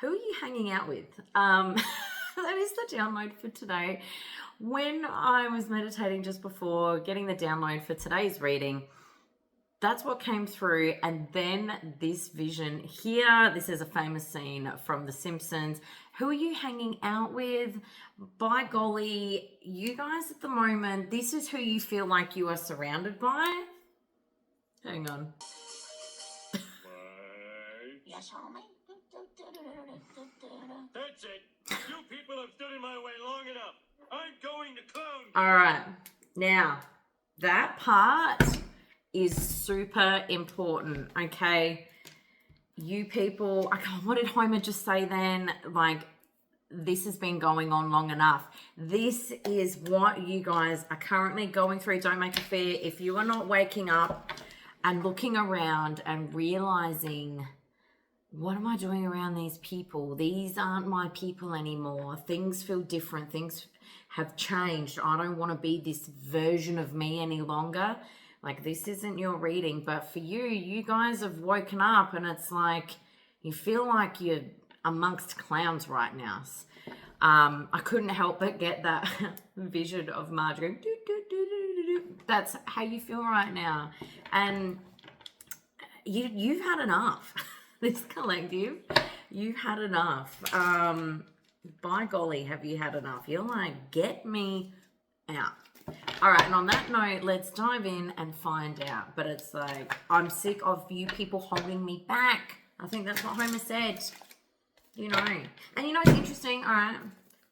Who are you hanging out with? That is the download for today. When I was meditating just before getting the download for today's reading, that's what came through. And then this vision here, this is a famous scene from The Simpsons. Who are you hanging out with? By golly, you guys at the moment, this is who you feel like you are surrounded by. Hang on. Yes, homie. That's it. You people have stood in my way long enough. I'm going to clown you. All right. Now, that part is super important, okay? You people, okay, what did Homer just say then? Like, this has been going on long enough. This is what you guys are currently going through. Don't make a fear. If you are not waking up and looking around and realizing, what am I doing around these people? These aren't my people anymore. Things feel different. Things have changed. I don't want to be this version of me any longer. Like, this isn't your reading, but for you, you guys have woken up and it's like you feel like you're amongst clowns right now. I couldn't help but get that vision of Marge going, doo, doo, doo, doo, doo. That's how you feel right now. And you've had enough. This collective, you've had enough. By golly, have you had enough? You're like, get me out. All right, and on that note, let's dive in and find out. But it's like, I'm sick of you people holding me back. I think that's what Homer said. You know. And you know what's interesting? All right,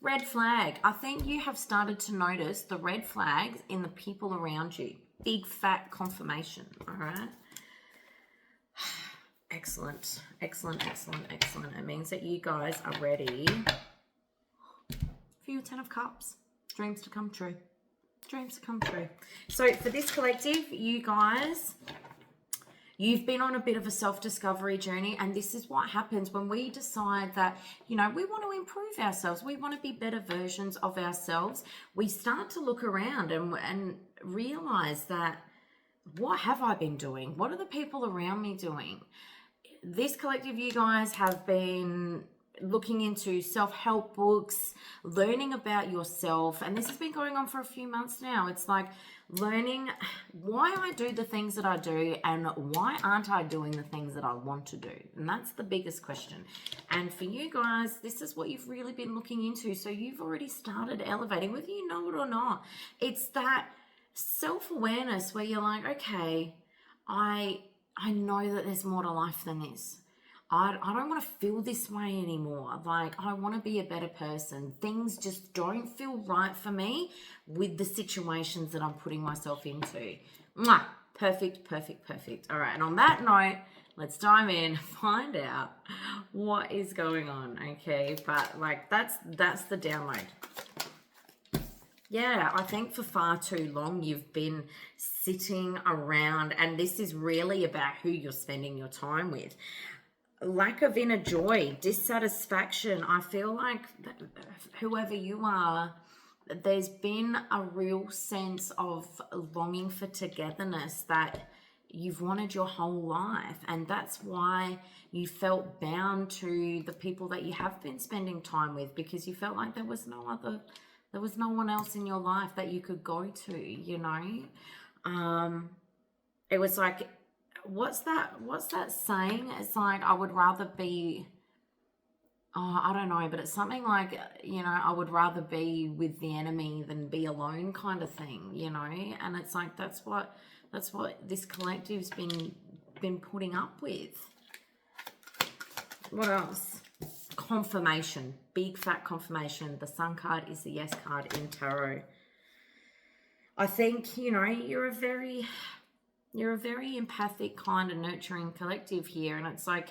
red flag. I think you have started to notice the red flags in the people around you. Big fat confirmation. All right. Excellent, excellent, excellent, excellent. It means that you guys are ready for your 10 of Cups. Dreams to come true. Dreams to come true. So for this collective, you guys, you've been on a bit of a self-discovery journey, and this is what happens when we decide that, you know, we want to improve ourselves. We want to be better versions of ourselves. We start to look around and realize that, what have I been doing? What are the people around me doing? This collective, you guys have been looking into self-help books, learning about yourself, and this has been going on for a few months now. It's like learning why I do the things that I do and why aren't I doing the things that I want to do, and that's the biggest question. And for you guys, this is what you've really been looking into, so you've already started elevating, whether you know it or not. It's that self-awareness where you're like, okay, I know that there's more to life than this. I don't want to feel this way anymore. Like, I want to be a better person. Things just don't feel right for me with the situations that I'm putting myself into. Mwah! Perfect, perfect, perfect. All right, and on that note, let's dive in, find out what is going on, okay? But, like, that's the download. Yeah, I think for far too long you've been sitting around, and this is really about who you're spending your time with. Lack of inner joy, dissatisfaction. I feel like whoever you are, there's been a real sense of longing for togetherness that you've wanted your whole life, and that's why you felt bound to the people that you have been spending time with, because you felt like there was no one else in your life that you could go to, you know? It was like, what's that saying? It's like, I would rather be, I don't know, but it's something like, you know, I would rather be with the enemy than be alone kind of thing, you know? And it's like, that's what this collective's been putting up with. What else? Confirmation, big fat confirmation. The Sun card is the Yes card in tarot. I think, you know, you're a very empathic, kind and nurturing collective here, and it's like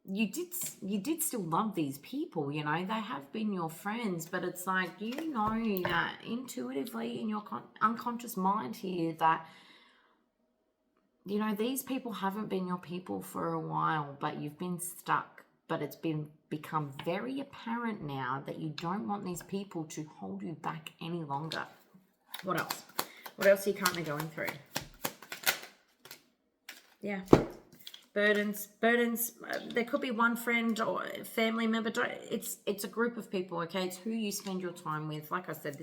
you did still love these people, you know, they have been your friends, but it's like, you know, that intuitively in your unconscious mind here that, you know, these people haven't been your people for a while, but you've been stuck. But it's become very apparent now that you don't want these people to hold you back any longer. What else? What else are you currently going through? Yeah. Burdens. There could be one friend or family member. It's a group of people, okay? It's who you spend your time with. Like I said,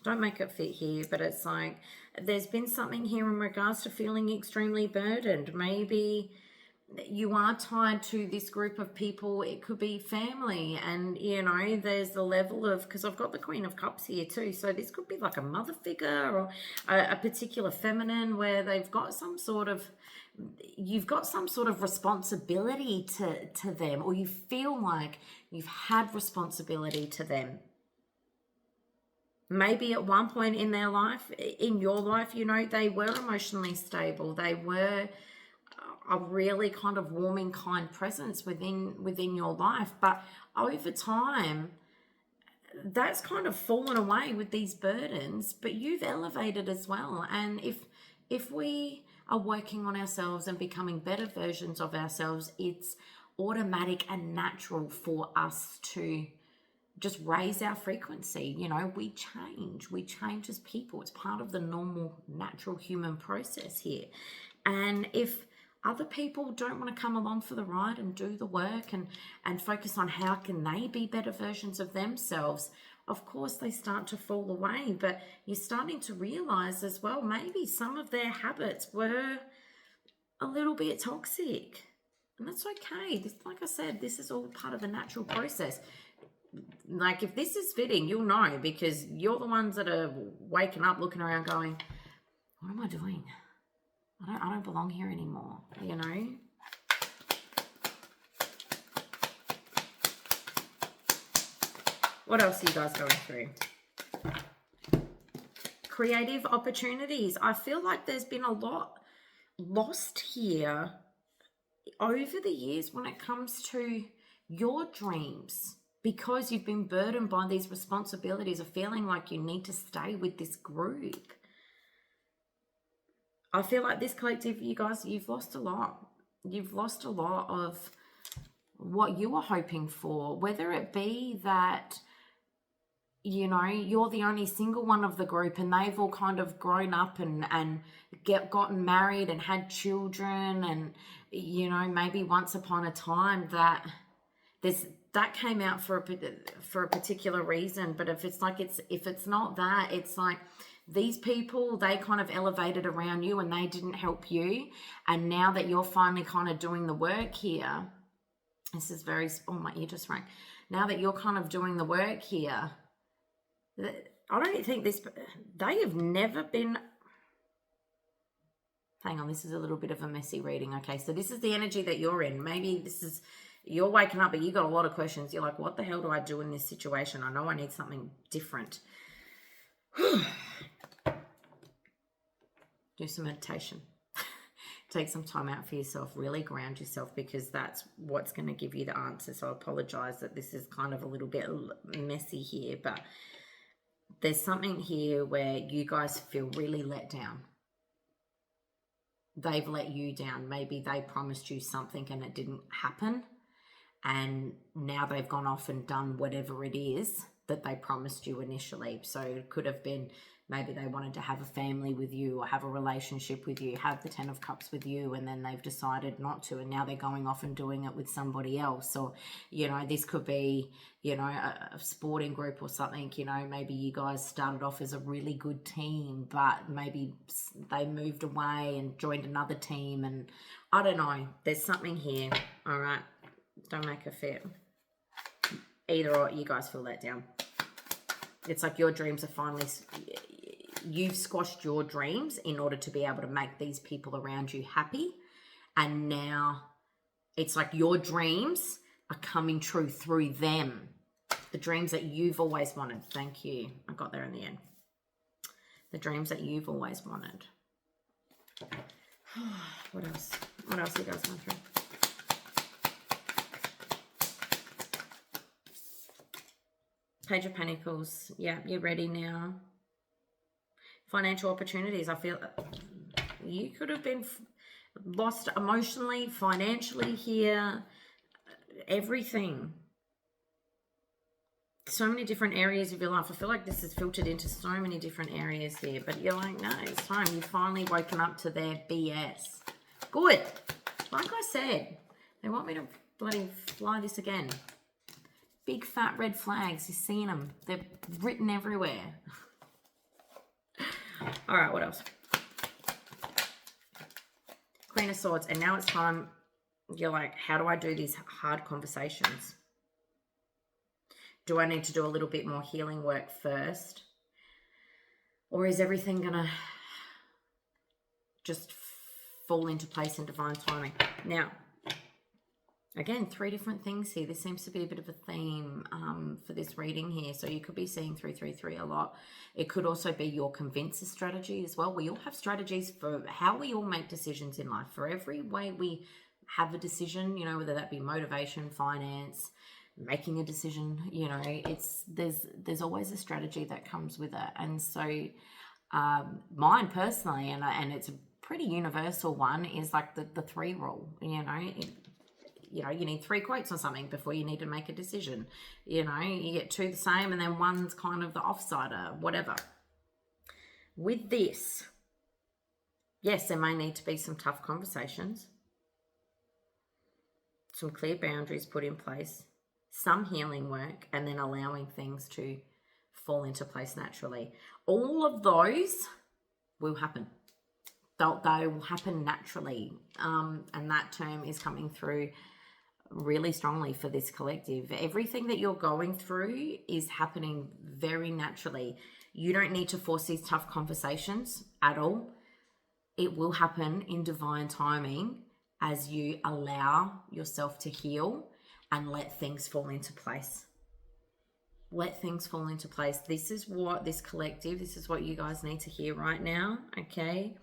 don't make it fit here, but it's like there's been something here in regards to feeling extremely burdened. Maybe you are tied to this group of people. It could be family, and there's the level of, because I've got the Queen of Cups here too, so this could be like a mother figure or a particular feminine where they've got some sort of, you've got some sort of responsibility to them, or you feel like you've had responsibility to them. Maybe at one point in their life, in your life, they were emotionally stable. They were a really kind of warming, kind presence within your life. But over time, that's kind of fallen away with these burdens, but you've elevated as well. And if we are working on ourselves and becoming better versions of ourselves, it's automatic and natural for us to just raise our frequency. We change as people. It's part of the normal, natural human process here. And if other people don't want to come along for the ride and do the work and focus on how can they be better versions of themselves, of course they start to fall away. But you're starting to realize as well, maybe some of their habits were a little bit toxic, and that's okay. Like I said, this is all part of the natural process. Like, if this is fitting, you'll know, because you're the ones that are waking up looking around going, what am I doing? I don't belong here anymore, What else are you guys going through? Creative opportunities. I feel like there's been a lot lost here over the years when it comes to your dreams, because you've been burdened by these responsibilities of feeling like you need to stay with this group. I feel like this collective, you guys, you've lost a lot. You've lost a lot of what you were hoping for, whether it be that, you're the only single one of the group and they've all kind of grown up and gotten married and had children, and, maybe once upon a time that came out for a particular reason. But if it's not that, it's like, these people, they kind of elevated around you and they didn't help you. And now that you're finally kind of doing the work here, this is very, oh, my ear just rang. Now that you're kind of doing the work here, I don't think they have never been, hang on, this is a little bit of a messy reading. Okay, so this is the energy that you're in. Maybe you're waking up, but you got a lot of questions. You're like, what the hell do I do in this situation? I know I need something different. Do some meditation. Take some time out for yourself. Really ground yourself, because that's what's going to give you the answer. So I apologize that this is kind of a little bit messy here, but there's something here where you guys feel really let down. They've let you down. Maybe they promised you something and it didn't happen. And now they've gone off and done whatever it is that they promised you initially. So it could have been, maybe they wanted to have a family with you or have a relationship with you, have the 10 of Cups with you, and then they've decided not to, and now they're going off and doing it with somebody else. Or, this could be, a sporting group or something. Maybe you guys started off as a really good team, but maybe they moved away and joined another team, and I don't know. There's something here, all right? Don't make a fit. Either or, you guys feel let down. It's like your dreams are finally, you've squashed your dreams in order to be able to make these people around you happy. And now it's like your dreams are coming true through them. The dreams that you've always wanted. Thank you. I got there in the end. The dreams that you've always wanted. What else? What else are you guys going through? Page of Pentacles. Yeah, you're ready now. Financial opportunities. I feel you could have been lost emotionally, financially here. Everything. So many different areas of your life. I feel like this is filtered into so many different areas here. But you're like, no, it's time. You've finally woken up to their BS. Good. Like I said, they want me to bloody fly this again. Big fat red flags. You're seeing them. They're written everywhere. All right, what else? Queen of Swords. And now it's time. You're like, how do I do these hard conversations? Do I need to do a little bit more healing work first? Or is everything going to just fall into place in divine timing? Now, again, 3 different things here. This seems to be a bit of a theme for this reading here. So you could be seeing 333 a lot. It could also be your convincer strategy as well. We all have strategies for how we all make decisions in life. For every way we have a decision, you know, whether that be motivation, finance, making a decision, you know, there's always a strategy that comes with it. And so mine personally, and it's a pretty universal one, is like the 3 rule. You know, you need 3 quotes or something before you need to make a decision. You know, you get 2 the same and then one's kind of the offsider, whatever. With this, yes, there may need to be some tough conversations, some clear boundaries put in place, some healing work, and then allowing things to fall into place naturally. All of those will happen. They will happen naturally. And that term is coming through really strongly for this collective. Everything that you're going through is happening very naturally. You don't need to force these tough conversations at all. It will happen in divine timing as you allow yourself to heal and let things fall into place. Let things fall into place. This is what this collective, this is what you guys need to hear right now, okay?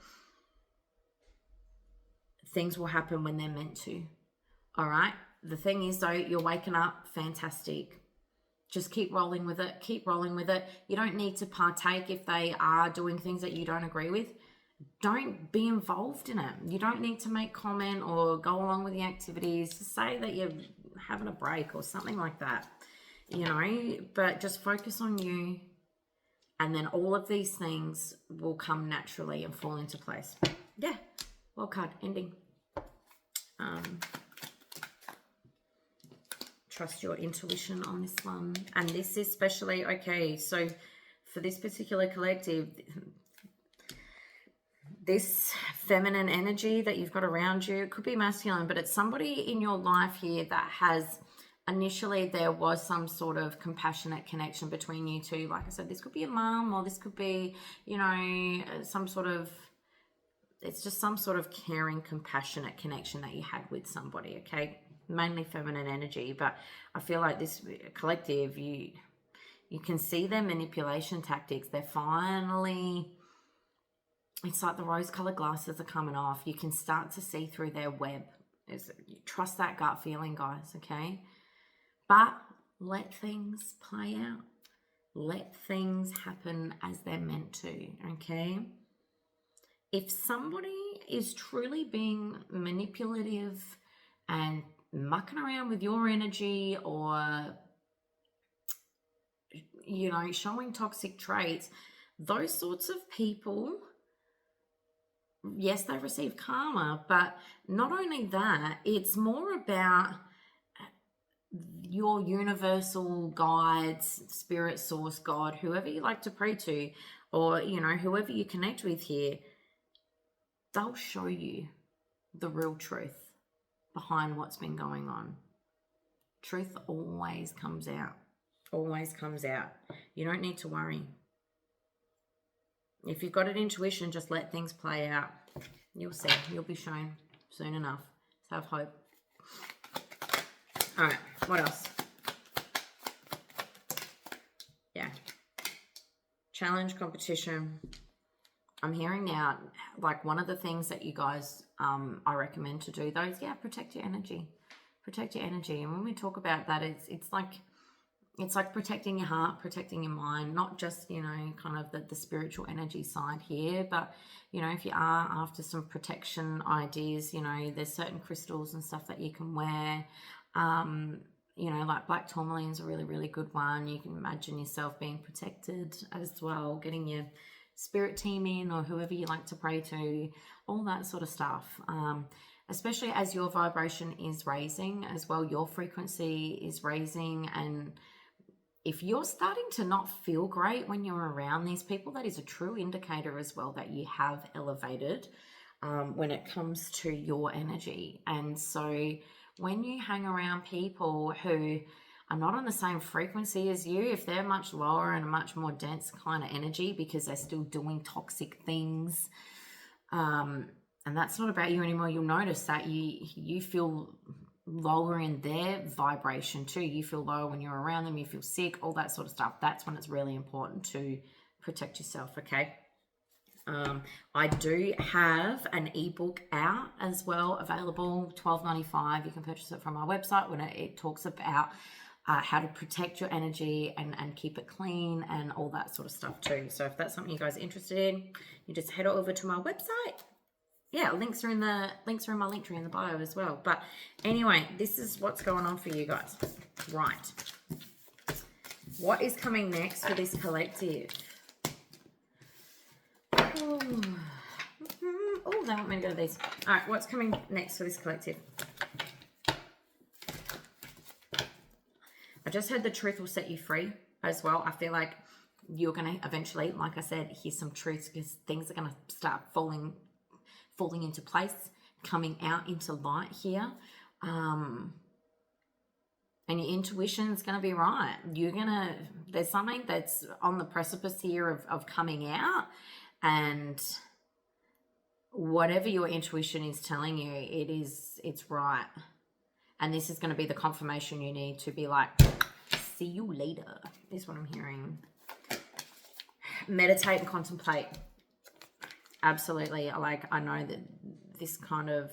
Things will happen when they're meant to, all right? The thing is, though, you're waking up, fantastic. Just keep rolling with it. Keep rolling with it. You don't need to partake if they are doing things that you don't agree with. Don't be involved in it. You don't need to make comment or go along with the activities. Just say that you're having a break or something like that, you know, but just focus on you, and then all of these things will come naturally and fall into place. Yeah, well, card ending. Trust your intuition on this one. And this is especially, okay, so for this particular collective, this feminine energy that you've got around you, it could be masculine, but it's somebody in your life here that has, initially there was some sort of compassionate connection between you two. Like I said, this could be a mum, or this could be, you know, some sort of, it's just some sort of caring, compassionate connection that you had with somebody, okay? Mainly feminine energy, but I feel like this collective, you can see their manipulation tactics. They're finally, it's like the rose-colored glasses are coming off. You can start to see through their web. Trust that gut feeling, guys, okay? But let things play out. Let things happen as they're meant to, okay? If somebody is truly being manipulative and mucking around with your energy, or, you know, showing toxic traits, those sorts of people, yes, they receive karma, but not only that, it's more about your universal guides, spirit, source, God, whoever you like to pray to, or, you know, whoever you connect with here, they'll show you the real truth behind what's been going on. Truth always comes out. Always comes out. You don't need to worry. If you've got an intuition, just let things play out. You'll see. You'll be shown soon enough. So have hope. All right. What else? Yeah. Challenge, competition. I'm hearing now, like, one of the things that you guys, I recommend to do those, yeah, protect your energy. Protect your energy. And when we talk about that, it's like protecting your heart, protecting your mind, not just, you know, kind of the spiritual energy side here, but, you know, if you are after some protection ideas, you know, there's certain crystals and stuff that you can wear. You know, like black tourmaline's a really, really good one. You can imagine yourself being protected as well, getting your spirit team in, or whoever you like to pray to, all that sort of stuff. especially as your vibration is raising as well, your frequency is raising. And if you're starting to not feel great when you're around these people, that is a true indicator as well that you have elevated when it comes to your energy. And so when you hang around people who are not on the same frequency as you, if they're much lower and a much more dense kind of energy because they're still doing toxic things, and that's not about you anymore, you'll notice that you feel lower in their vibration too. You feel lower when you're around them, you feel sick, all that sort of stuff. That's when it's really important to protect yourself, okay? I do have an ebook out as well, available, $12.95. You can purchase it from our website when it talks about how to protect your energy and keep it clean and all that sort of stuff too. So if that's something you guys are interested in, you just head over to my website. Yeah, links are in my link tree in the bio as well. But anyway, this is what's going on for you guys. Right. What is coming next for this collective? Oh, they want me to go to these. All right, what's coming next for this collective? I just heard the truth will set you free as well. I feel like you're going to eventually, like I said, hear some truths because things are going to start falling into place, coming out into light here. And your intuition's going to be right. There's something that's on the precipice here of coming out, and whatever your intuition is telling you, it's right. And this is going to be the confirmation you need to be like, see you later, is what I'm hearing. Meditate and contemplate. Absolutely. I know that this kind of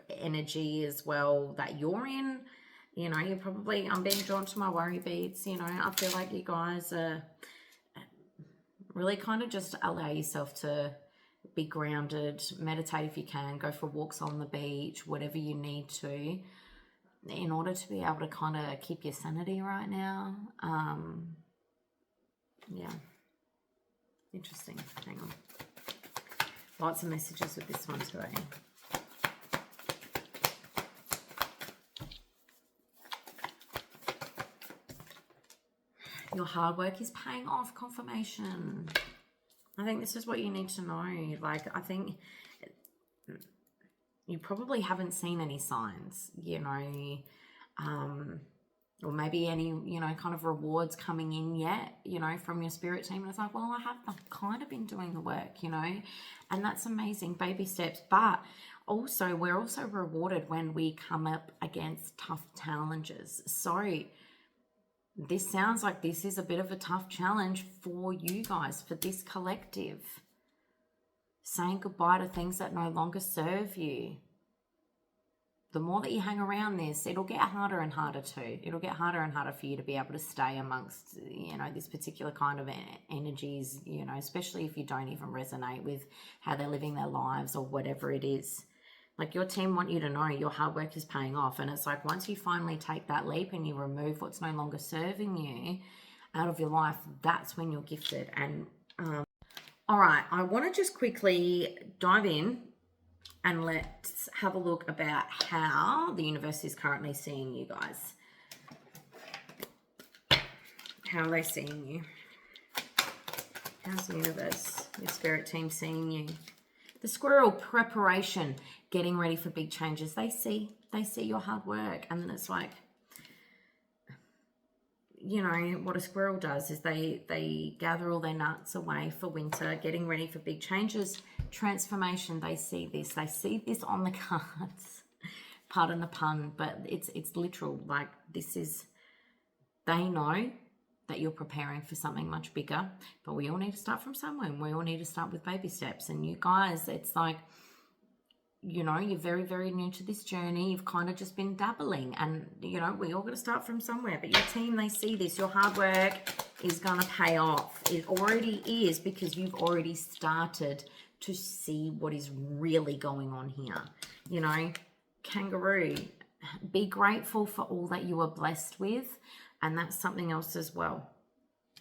energy as well that you're in, you're probably, I'm being drawn to my worry beads, I feel like you guys are really kind of just allow yourself to be grounded, meditate if you can, go for walks on the beach, whatever you need to, in order to be able to kind of keep your sanity right now. Yeah. Interesting. Hang on. Lots of messages with this one today. Your hard work is paying off, confirmation. I think this is what you need to know. I think you probably haven't seen any signs, or maybe any, kind of rewards coming in yet, from your spirit team. And it's like, well, I've kind of been doing the work, and that's amazing, baby steps. But also, we're also rewarded when we come up against tough challenges. So this sounds like this is a bit of a tough challenge for you guys, for this collective. Saying goodbye to things that no longer serve you. The more that you hang around this, it'll get harder and harder too. It'll get harder and harder for you to be able to stay amongst, this particular kind of energies, especially if you don't even resonate with how they're living their lives or whatever it is. Like, your team want you to know your hard work is paying off. And it's like, once you finally take that leap and you remove what's no longer serving you out of your life, that's when you're gifted. And all right, I want to just quickly dive in and let's have a look about how the universe is currently seeing you guys. How are they seeing you? How's the universe, your spirit team, seeing you? The squirrel, preparation, getting ready for big changes. They see your hard work, and then it's like, what a squirrel does is they gather all their nuts away for winter, getting ready for big changes, transformation. They see this on the cards. Pardon the pun, but it's literal. Like, they know that you're preparing for something much bigger, but we all need to start from somewhere, and we all need to start with baby steps. And you guys, it's like, you're very, very new to this journey. You've kind of just been dabbling, and, we all got to start from somewhere. But your team, they see this. Your hard work is going to pay off. It already is, because you've already started to see what is really going on here. Kangaroo, be grateful for all that you are blessed with. And that's something else as well.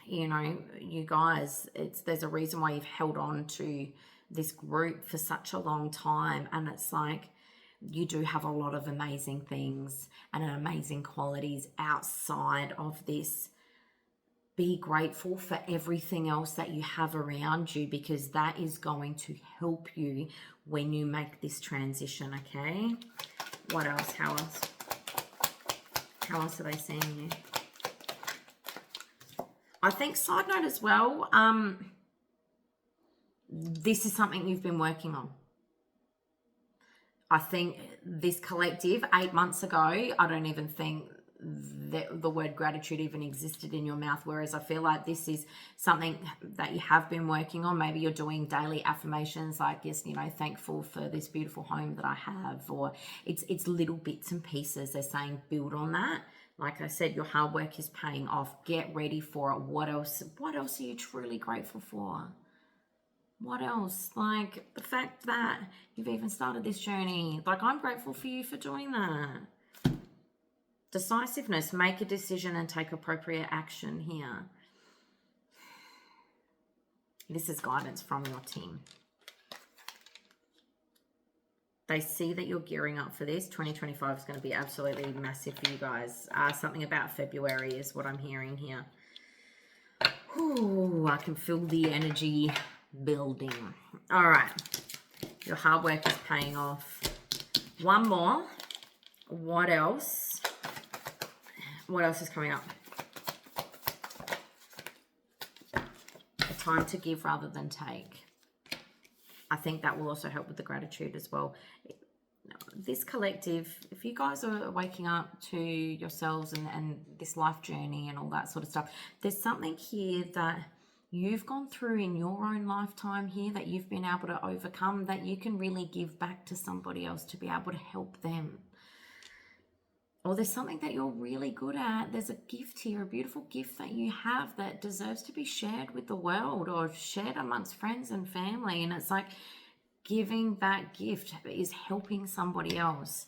You guys, there's a reason why you've held on to this group for such a long time. And it's like, you do have a lot of amazing things and amazing qualities outside of this. Be grateful for everything else that you have around you, because that is going to help you when you make this transition, okay? What else? How else? How else are they seeing you? I think, side note as well, this is something you've been working on. I think this collective, 8 months ago, I don't even think that the word gratitude even existed in your mouth, whereas I feel like this is something that you have been working on. Maybe you're doing daily affirmations like, yes, you know, thankful for this beautiful home that I have, or it's little bits and pieces. They're saying build on that. Like I said, your hard work is paying off. Get ready for it. What else are you truly grateful for? What else? Like the fact that you've even started this journey. Like, I'm grateful for you for doing that. Decisiveness, make a decision and take appropriate action here. This is guidance from your team. They see that you're gearing up for this. 2025 is going to be absolutely massive for you guys. Something about February is what I'm hearing here. Ooh, I can feel the energy building. All right. Your hard work is paying off. One more. What else? What else is coming up? A time to give rather than take. I think that will also help with the gratitude as well. This collective, if you guys are waking up to yourselves and this life journey and all that sort of stuff, there's something here that you've gone through in your own lifetime here that you've been able to overcome, that you can really give back to somebody else to be able to help them. Or there's something that you're really good at. There's a gift here, a beautiful gift that you have that deserves to be shared with the world or shared amongst friends and family. And it's like giving that gift is helping somebody else.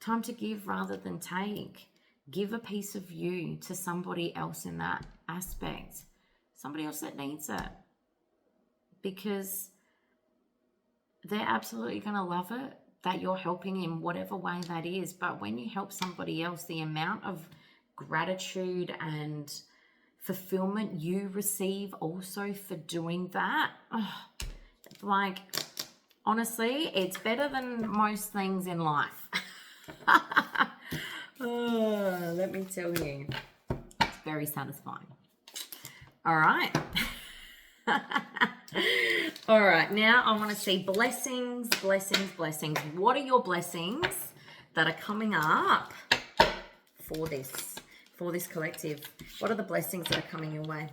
Time to give rather than take. Give a piece of you to somebody else in that aspect. Somebody else that needs it. Because they're absolutely going to love it, that you're helping in whatever way that is. But when you help somebody else, the amount of gratitude and fulfillment you receive also for doing that, like, honestly, it's better than most things in life. Let me tell you, it's very satisfying. All right. All right, now I want to see blessings, blessings, blessings. What are your blessings that are coming up for this collective? What are the blessings that are coming your way?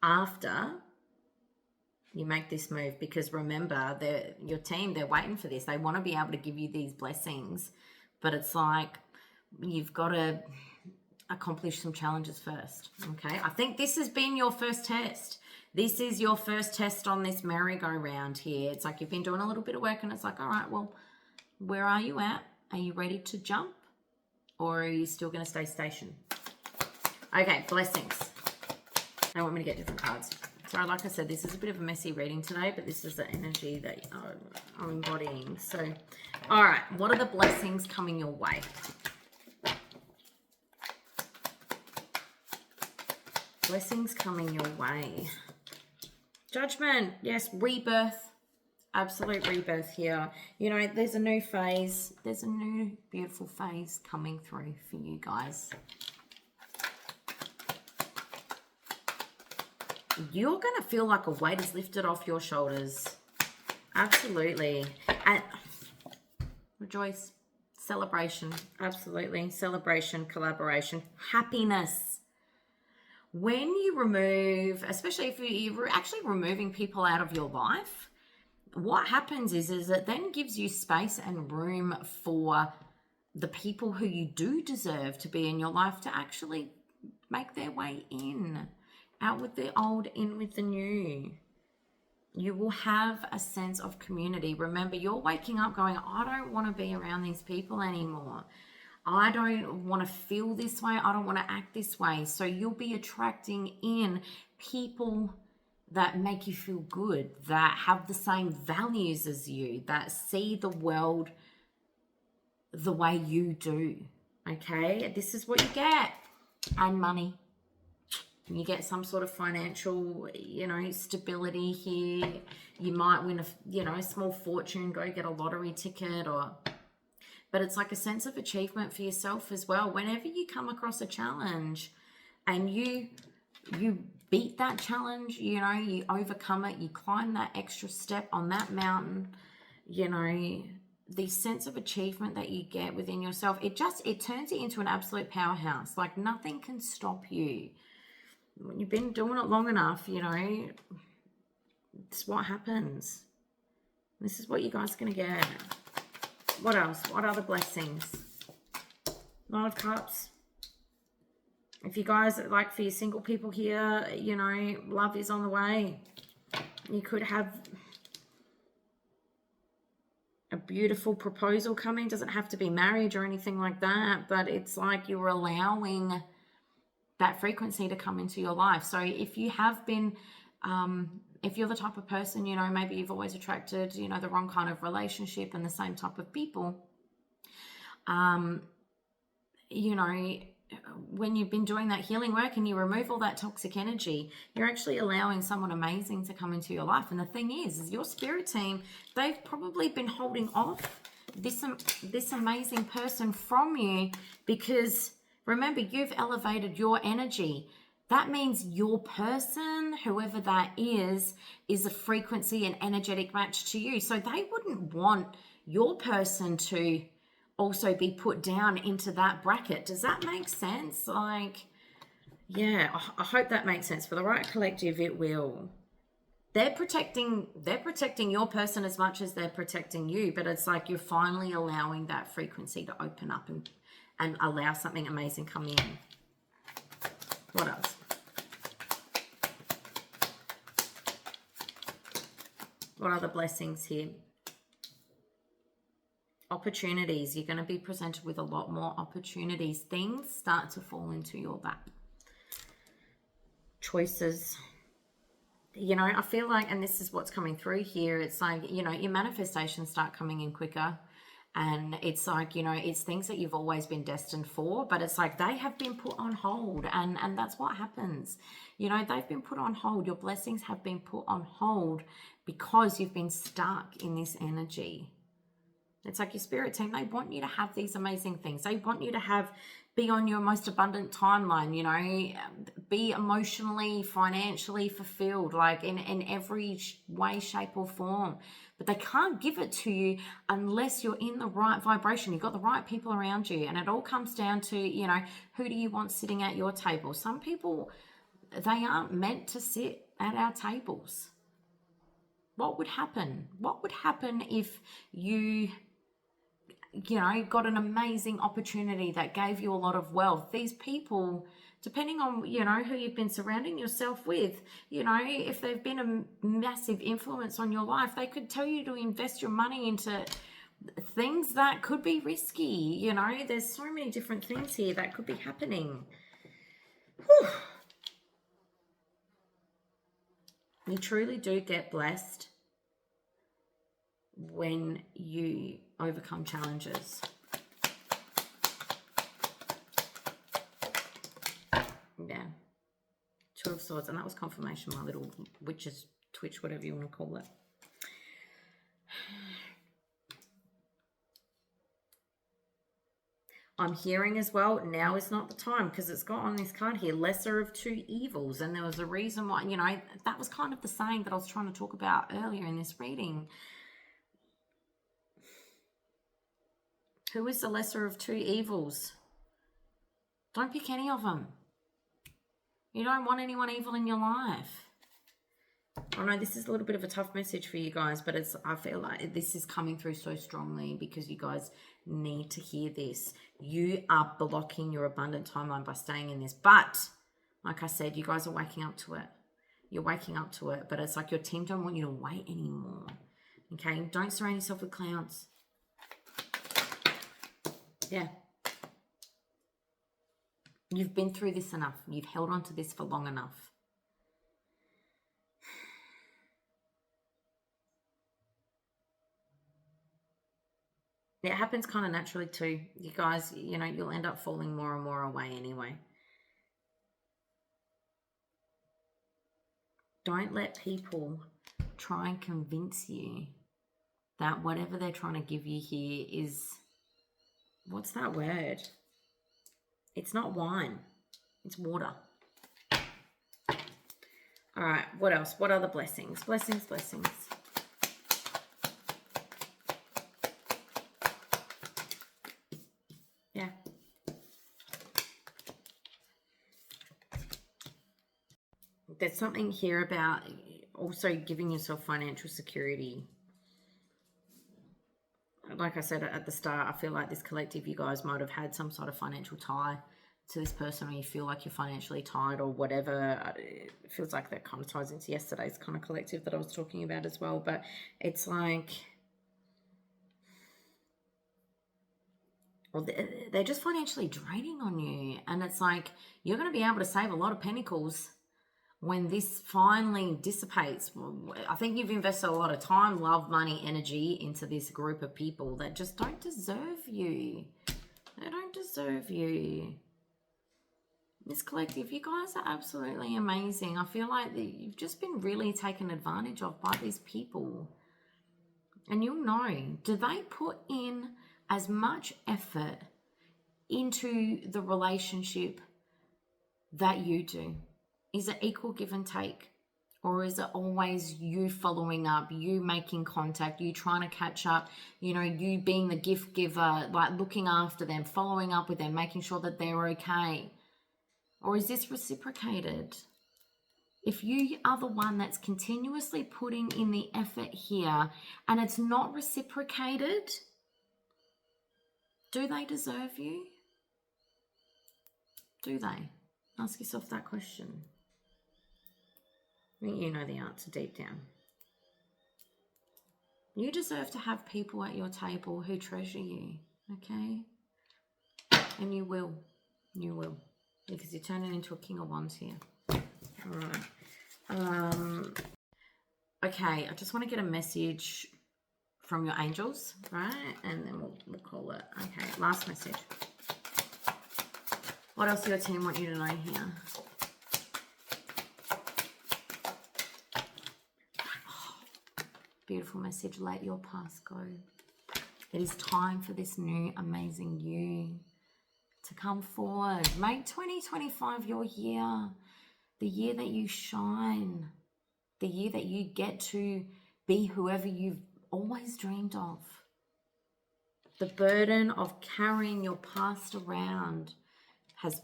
After you make this move, because remember, your team, they're waiting for this. They want to be able to give you these blessings, but it's like you've got to accomplish some challenges first. Okay, I think this has been your first test. This is your first test on this merry-go-round here. It's like you've been doing a little bit of work and it's like, all right, well, where are you at? Are you ready to jump, or are you still going to stay stationed? Okay, blessings. They want me to get different cards. So like I said, this is a bit of a messy reading today, but this is the energy that I'm embodying. So, all right, what are the blessings coming your way? Blessings coming your way. Judgment. Yes, rebirth. Absolute rebirth here. You know, there's a new phase. There's a new beautiful phase coming through for you guys. You're going to feel like a weight is lifted off your shoulders. Absolutely. And rejoice. Celebration. Absolutely. Celebration, collaboration, happiness. When you remove, especially if you're actually removing people out of your life, what happens is it then gives you space and room for the people who you do deserve to be in your life to actually make their way in. Out with the old, in with the new. You will have a sense of community. Remember, you're waking up going, I don't want to be around these people anymore. I don't want to feel this way. I don't want to act this way. So you'll be attracting in people that make you feel good, that have the same values as you, that see the world the way you do. Okay, this is what you get. And money. You get some sort of financial, stability here. You might win a small fortune, go get a lottery ticket, but it's like a sense of achievement for yourself as well. Whenever you come across a challenge and you beat that challenge, you overcome it, you climb that extra step on that mountain, the sense of achievement that you get within yourself, it turns you into an absolute powerhouse. Like nothing can stop you. When you've been doing it long enough, it's what happens. This is what you guys are going to get. What else? What other blessings? Nine of Cups. If you guys, like for your single people here, love is on the way. You could have a beautiful proposal coming. Doesn't have to be marriage or anything like that, but it's like you're allowing that frequency to come into your life. So if you have been, if you're the type of person, maybe you've always attracted, the wrong kind of relationship and the same type of people, when you've been doing that healing work and you remove all that toxic energy, you're actually allowing someone amazing to come into your life. And the thing is your spirit team, they've probably been holding off this amazing person from you because remember, you've elevated your energy. That means your person, whoever that is a frequency and energetic match to you. So they wouldn't want your person to also be put down into that bracket. Does that make sense? Like, yeah, I hope that makes sense. For the right collective, it will. They're protecting your person as much as they're protecting you, but it's like you're finally allowing that frequency to open up and allow something amazing come in. What else? What other blessings here? Opportunities. You're going to be presented with a lot more opportunities. Things start to fall into your lap. Choices. I feel like, and this is what's coming through here, it's like, your manifestations start coming in quicker. And it's like, it's things that you've always been destined for, but it's like they have been put on hold. And that's what happens. They've been put on hold. Your blessings have been put on hold because you've been stuck in this energy. It's like your spirit team, they want you to have these amazing things. They want you to be on your most abundant timeline, be emotionally, financially fulfilled, like in every way, shape or form. But they can't give it to you unless you're in the right vibration. You've got the right people around you. And it all comes down to, who do you want sitting at your table? Some people, they aren't meant to sit at our tables. What would happen? What would happen if you got an amazing opportunity that gave you a lot of wealth? These people, depending on, who you've been surrounding yourself with, if they've been a massive influence on your life, they could tell you to invest your money into things that could be risky. There's so many different things here that could be happening. Whew. You truly do get blessed when you overcome challenges. Yeah. Two of Swords. And that was confirmation, my little witch's twitch, whatever you want to call it. I'm hearing as well, now is not the time, because it's got on this card here, lesser of two evils. And there was a reason why, that was kind of the saying that I was trying to talk about earlier in this reading. Who is the lesser of two evils? Don't pick any of them. You don't want anyone evil in your life. I know this is a little bit of a tough message for you guys, but I feel like this is coming through so strongly because you guys need to hear this. You are blocking your abundant timeline by staying in this. But, like I said, you guys are waking up to it. You're waking up to it, but it's like your team don't want you to wait anymore. Okay? Don't surround yourself with clowns. Yeah. You've been through this enough. You've held on to this for long enough. It happens kind of naturally too. You guys, you know, you'll end up falling more and more away anyway. Don't let people try and convince you that whatever they're trying to give you here is, what's that word? It's not wine. It's water. All right, what else? What other blessings? Blessings, blessings. Yeah. There's something here about also giving yourself financial security. Like I said at the start, I feel like this collective, you guys might have had some sort of financial tie to this person, or you feel like you're financially tied or whatever. It feels like that kind of ties into yesterday's kind of collective that I was talking about as well. But it's like, well, they're just financially draining on you. And it's like, you're going to be able to save a lot of pentacles when this finally dissipates. I think you've invested a lot of time, love, money, energy into this group of people that just don't deserve you. They don't deserve you. This collective, you guys are absolutely amazing. I feel like you've just been really taken advantage of by these people. And you'll know, do they put in as much effort into the relationship that you do? Is it equal give and take? Or is it always you following up, you making contact, you trying to catch up, you know, you being the gift giver, like looking after them, following up with them, making sure that they're okay? Or is this reciprocated? If you are the one that's continuously putting in the effort here and it's not reciprocated, do they deserve you? Do they? Ask yourself that question. I think you know the answer deep down. You deserve to have people at your table who treasure you, okay? And you will. You will. Because you're turning into a king of wands here. All right. Okay, I just want to get a message from your angels, right? And then we'll call it. Okay, last message. What else do your team want you to know here? Beautiful message. Let your past go. It is time for this new amazing you to come forward. Make 2025 your year. The year that you shine. The year that you get to be whoever you've always dreamed of. The burden of carrying your past around has,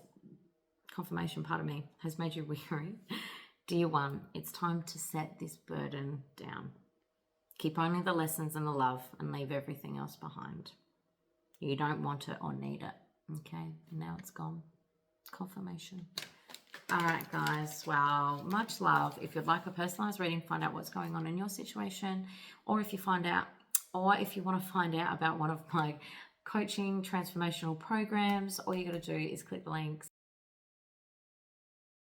confirmation part of me, has made you weary. Dear one, it's time to set this burden down. Keep only the lessons and the love and leave everything else behind. You don't want it or need it. Okay, now it's gone. Confirmation. All right, guys. Well, much love. If you'd like a personalized reading, find out what's going on in your situation, or if you want to find out about one of my coaching transformational programs, all you got to do is click the links